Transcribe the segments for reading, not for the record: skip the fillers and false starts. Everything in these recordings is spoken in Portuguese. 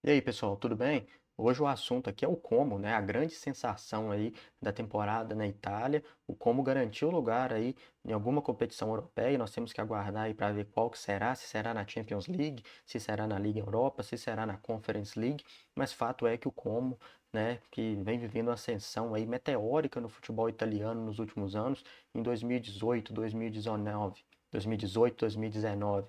E aí, pessoal, tudo bem? Hoje o assunto aqui é o Como, né? A grande sensação aí da temporada na Itália, o Como garantiu lugar aí em alguma competição europeia. E nós temos que aguardar aí para ver qual que será, se será na Champions League, se será na Liga Europa, se será na Conference League. Mas fato é que o Como, né, que vem vivendo uma ascensão aí meteórica no futebol italiano nos últimos anos, em 2018, 2019, 2018, 2019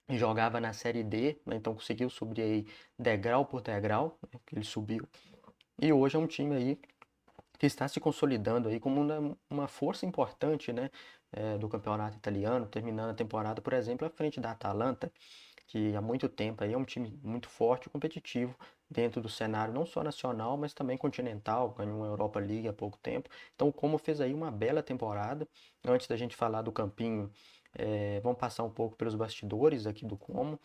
e jogava na Série D, né? Então conseguiu subir aí degrau por degrau, né? Que ele subiu. E hoje é um time aí que está se consolidando aí como uma força importante, né? Do campeonato italiano, terminando a temporada, por exemplo, à frente da Atalanta, que há muito tempo aí é um time muito forte e competitivo dentro do cenário não só nacional, mas também continental, ganhou uma Europa League há pouco tempo. Então o Como fez aí uma bela temporada. Antes da gente falar do Campinho, vamos passar um pouco pelos bastidores aqui do Como.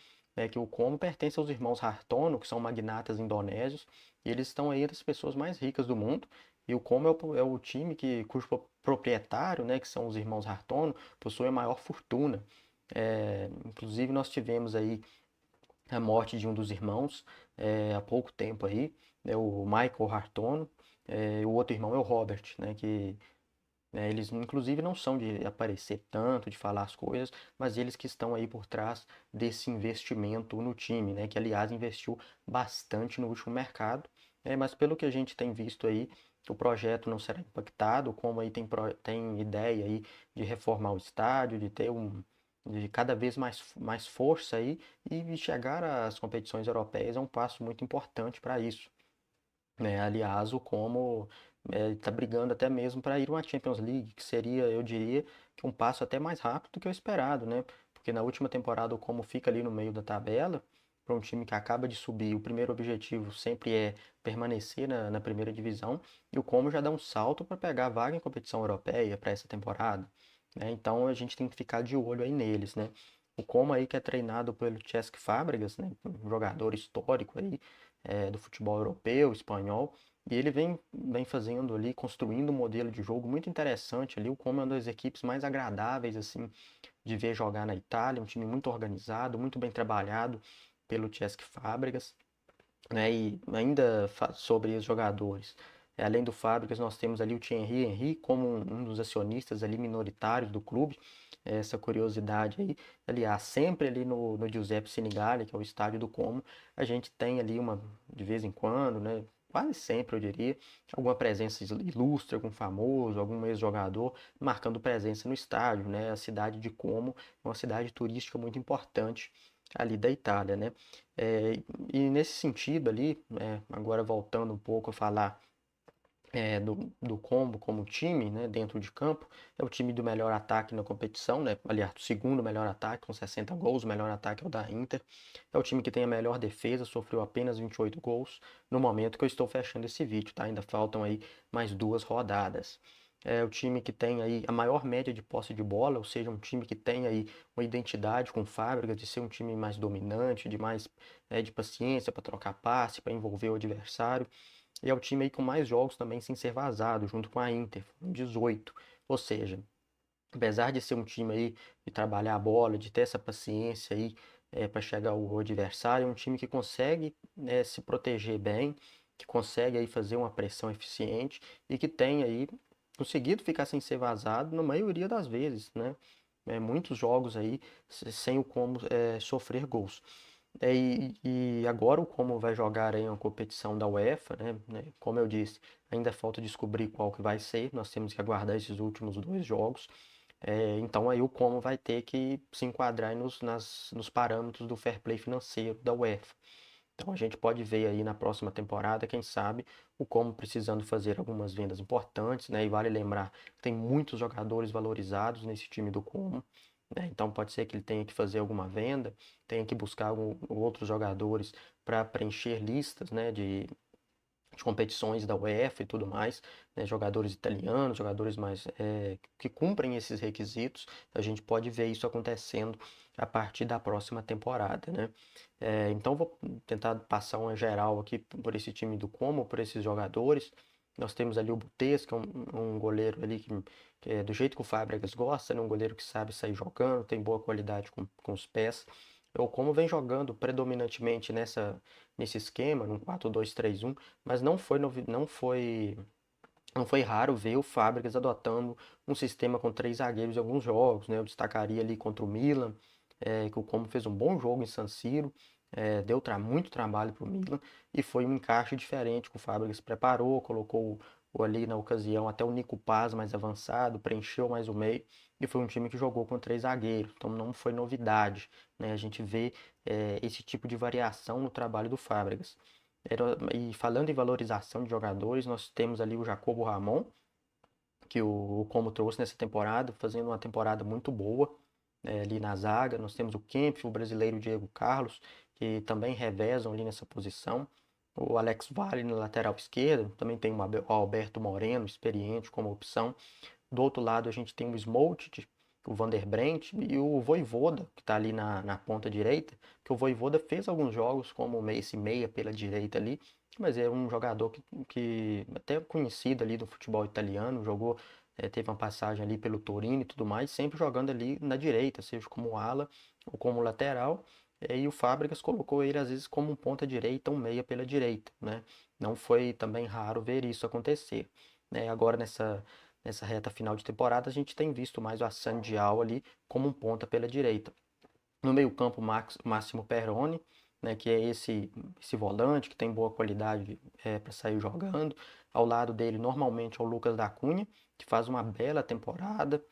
Que o Como pertence aos irmãos Hartono, que são magnatas indonésios, e eles estão aí entre as pessoas mais ricas do mundo. E o Como é o time cujo proprietário, né, que são os irmãos Hartono, possui a maior fortuna. Inclusive nós tivemos aí a morte de um dos irmãos há pouco tempo aí, né, o Michael Hartono, o outro irmão é o Robert, né, que eles inclusive não são de aparecer tanto, de falar as coisas, mas eles que estão aí por trás desse investimento no time, né, que aliás investiu bastante no último mercado, mas pelo que a gente tem visto aí, o projeto não será impactado, como aí tem ideia aí de reformar o estádio, de cada vez mais força aí e chegar às competições europeias é um passo muito importante para isso, né? Aliás, o Como está brigando até mesmo para ir uma Champions League, que seria, eu diria, que um passo até mais rápido do que o esperado, né? Porque na última temporada o Como fica ali no meio da tabela, para um time que acaba de subir, o primeiro objetivo sempre é permanecer na primeira divisão, e o Como já dá um salto para pegar a vaga em competição europeia para essa temporada, né? Então a gente tem que ficar de olho aí neles, né? O Como aí que é treinado pelo Cesc Fábregas, né? Um jogador histórico aí, do futebol europeu, espanhol, e ele vem fazendo ali, construindo um modelo de jogo muito interessante ali. O Como é uma das equipes mais agradáveis assim de ver jogar na Itália, um time muito organizado, muito bem trabalhado pelo Cesc Fábregas, né? E ainda sobre os jogadores, além do Fábricas, nós temos ali o Thierry Henry como um dos acionistas ali minoritários do clube. Essa curiosidade aí, aliás, sempre ali no Giuseppe Sinigali, que é o estádio do Como, a gente tem ali de vez em quando, né? Quase sempre, eu diria, alguma presença ilustre, algum famoso, algum ex-jogador marcando presença no estádio, né? A cidade de Como é uma cidade turística muito importante ali da Itália, né? É, e nesse sentido ali, agora voltando um pouco a falar do Combo como time, né, dentro de campo, é o time do melhor ataque na competição, né? Aliás, o segundo melhor ataque, com 60 gols, o melhor ataque é o da Inter. É o time que tem a melhor defesa, sofreu apenas 28 gols no momento que eu estou fechando esse vídeo, tá? Ainda faltam aí mais duas rodadas. É o time que tem aí a maior média de posse de bola, ou seja, um time que tem aí uma identidade com fábricas de ser um time mais dominante, de paciência para trocar passe, para envolver o adversário. E é o time aí com mais jogos também sem ser vazado, junto com a Inter, 18. Ou seja, apesar de ser um time aí de trabalhar a bola, de ter essa paciência aí para chegar ao adversário, é um time que consegue se proteger bem, que consegue aí fazer uma pressão eficiente e que tem aí conseguido ficar sem ser vazado na maioria das vezes, né? Muitos jogos aí sem o como sofrer gols. E agora o Como vai jogar em uma competição da UEFA, né? Como eu disse, ainda falta descobrir qual que vai ser. Nós temos que aguardar esses últimos dois jogos. Então aí o Como vai ter que se enquadrar nos parâmetros do fair play financeiro da UEFA. Então a gente pode ver aí na próxima temporada, quem sabe, o Como precisando fazer algumas vendas importantes, né? E vale lembrar que tem muitos jogadores valorizados nesse time do Como, né? Então pode ser que ele tenha que fazer alguma venda, tenha que buscar outros jogadores para preencher listas, né, de competições da UEFA e tudo mais, né, jogadores italianos, jogadores mais que cumprem esses requisitos. A gente pode ver isso acontecendo a partir da próxima temporada, né? Então vou tentar passar uma geral aqui por esse time do Como, por esses jogadores. Nós temos ali o Butez, que é um goleiro ali que é do jeito que o Fábregas gosta, né? Um goleiro que sabe sair jogando, tem boa qualidade com os pés. O Como vem jogando predominantemente nesse esquema, num 4-2-3-1, mas não foi raro ver o Fábricas adotando um sistema com três zagueiros em alguns jogos, né? Eu destacaria ali contra o Milan, que o Como fez um bom jogo em San Siro, deu muito trabalho para o Milan e foi um encaixe diferente que o Fábricas preparou, colocou ali na ocasião até o Nico Paz mais avançado, preencheu mais o meio e foi um time que jogou com três zagueiros, então não foi novidade, né? A gente vê esse tipo de variação no trabalho do Fábricas. E falando em valorização de jogadores, nós temos ali o Jacobo Ramon, que o Como trouxe nessa temporada, fazendo uma temporada muito boa ali na zaga. Nós temos o Kempf, o brasileiro Diego Carlos, que também revezam ali nessa posição. O Alex Valle na lateral esquerda, também tem o Alberto Moreno, experiente como opção. Do outro lado a gente tem o Smolt, o Vander Brent e o Vojvoda, que está ali na ponta direita, que o Vojvoda fez alguns jogos como esse meia pela direita ali, mas é um jogador que até conhecido ali do futebol italiano, jogou, teve uma passagem ali pelo Torino e tudo mais, sempre jogando ali na direita, seja como ala ou como lateral, e o Fábricas colocou ele às vezes como um ponta direita, um meia pela direita, né? Não foi também raro ver isso acontecer, né? Agora nessa reta final de temporada, a gente tem visto mais o Assane Diao ali como um ponta pela direita. No meio-campo, Máximo Perrone, né, que é esse volante que tem boa qualidade para sair jogando. Ao lado dele, normalmente, é o Lucas da Cunha, que faz uma bela temporada.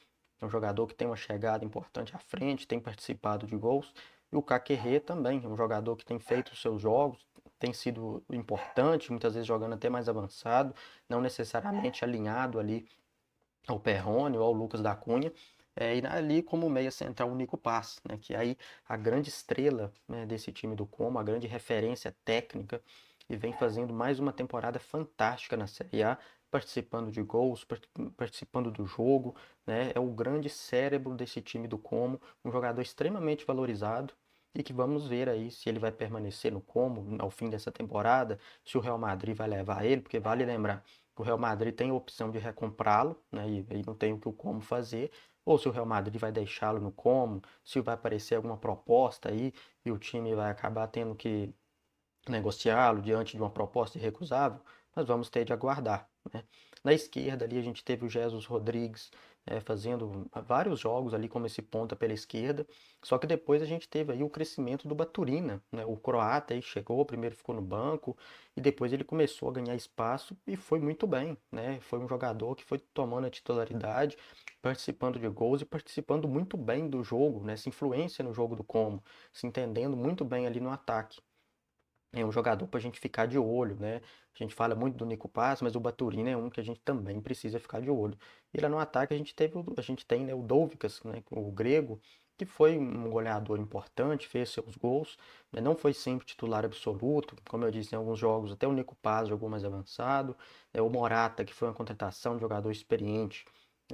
É um jogador que tem uma chegada importante à frente, tem participado de gols. E o Caquerê também, é um jogador que tem feito os seus jogos, tem sido importante, muitas vezes jogando até mais avançado, não necessariamente alinhado ali ao Perrone ou ao Lucas da Cunha, e ali como meia central o Nico Paz, né, que aí a grande estrela, né, desse time do Como, a grande referência técnica, e vem fazendo mais uma temporada fantástica na Série A, participando de gols, participando do jogo, né, é o grande cérebro desse time do Como, um jogador extremamente valorizado, e que vamos ver aí se ele vai permanecer no Como ao fim dessa temporada, se o Real Madrid vai levar ele, porque vale lembrar o Real Madrid tem a opção de recomprá-lo, né, e aí não tem o que o Como fazer, ou se o Real Madrid vai deixá-lo no Como, se vai aparecer alguma proposta aí e o time vai acabar tendo que negociá-lo diante de uma proposta irrecusável, nós vamos ter de aguardar, né? Na esquerda ali a gente teve o Jesus Rodrigues fazendo vários jogos ali como esse ponta pela esquerda, só que depois a gente teve aí o crescimento do Baturina, né? O croata aí chegou, primeiro ficou no banco e depois ele começou a ganhar espaço e foi muito bem, né? Foi um jogador que foi tomando a titularidade, participando de gols e participando muito bem do jogo, né? Essa influência no jogo do Como, se entendendo muito bem ali no ataque. É um jogador para a gente ficar de olho, né? A gente fala muito do Nico Paz, mas o Baturina é um que a gente também precisa ficar de olho. E lá no ataque a gente tem, né, o Douvikas, né, o grego, que foi um goleador importante, fez seus gols, né, não foi sempre titular absoluto, como eu disse em alguns jogos, até o Nico Paz jogou mais avançado. O Morata, que foi uma contratação de jogador experiente,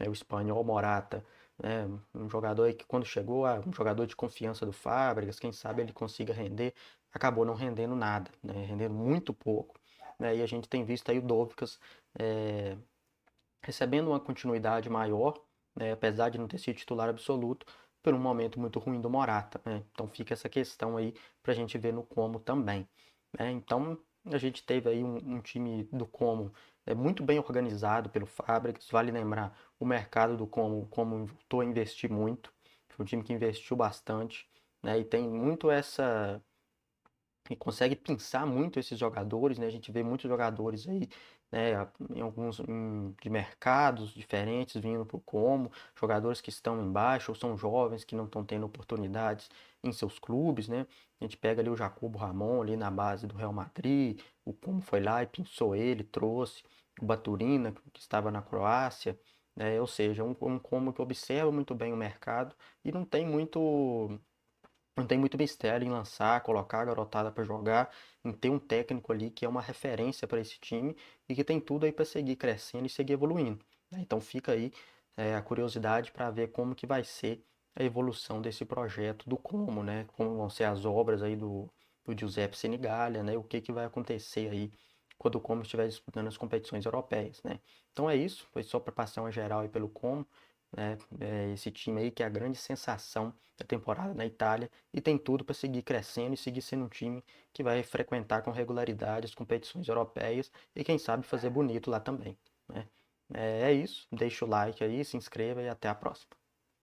o espanhol Morata, né, um jogador aí que quando chegou, um jogador de confiança do Fábricas, quem sabe ele consiga render, acabou não rendendo nada, né? Rendendo muito pouco, né? E a gente tem visto aí o Dovcas recebendo uma continuidade maior, né? Apesar de não ter sido titular absoluto, por um momento muito ruim do Morata, né? Então fica essa questão aí para a gente ver no Como também, né? Então a gente teve aí um time do Como muito bem organizado pelo Fábricas, vale lembrar o mercado do Como voltou a investir muito, foi um time que investiu bastante, né? E tem muito essa e consegue pensar muito esses jogadores, né? A gente vê muitos jogadores aí, né, em alguns de mercados diferentes vindo para o Como, jogadores que estão embaixo ou são jovens que não estão tendo oportunidades em seus clubes, né? A gente pega ali o Jacobo Ramon ali na base do Real Madrid, o Como foi lá e pensou ele, trouxe o Baturina que estava na Croácia, né? Ou seja, um Como que observa muito bem o mercado e não tem muito mistério em lançar, colocar a garotada para jogar, em ter um técnico ali que é uma referência para esse time e que tem tudo aí para seguir crescendo e seguir evoluindo, né? Então fica aí a curiosidade para ver como que vai ser a evolução desse projeto do Como, né? Como vão ser as obras aí do Giuseppe Senigallia, né? O que que vai acontecer aí quando o Como estiver disputando as competições europeias, né? Então é isso, foi só para passar uma geral aí pelo Como. né? Esse time aí que é a grande sensação da temporada na Itália e tem tudo para seguir crescendo e seguir sendo um time que vai frequentar com regularidade as competições europeias e quem sabe fazer bonito lá também, né? É isso, deixa o like aí, se inscreva e até a próxima.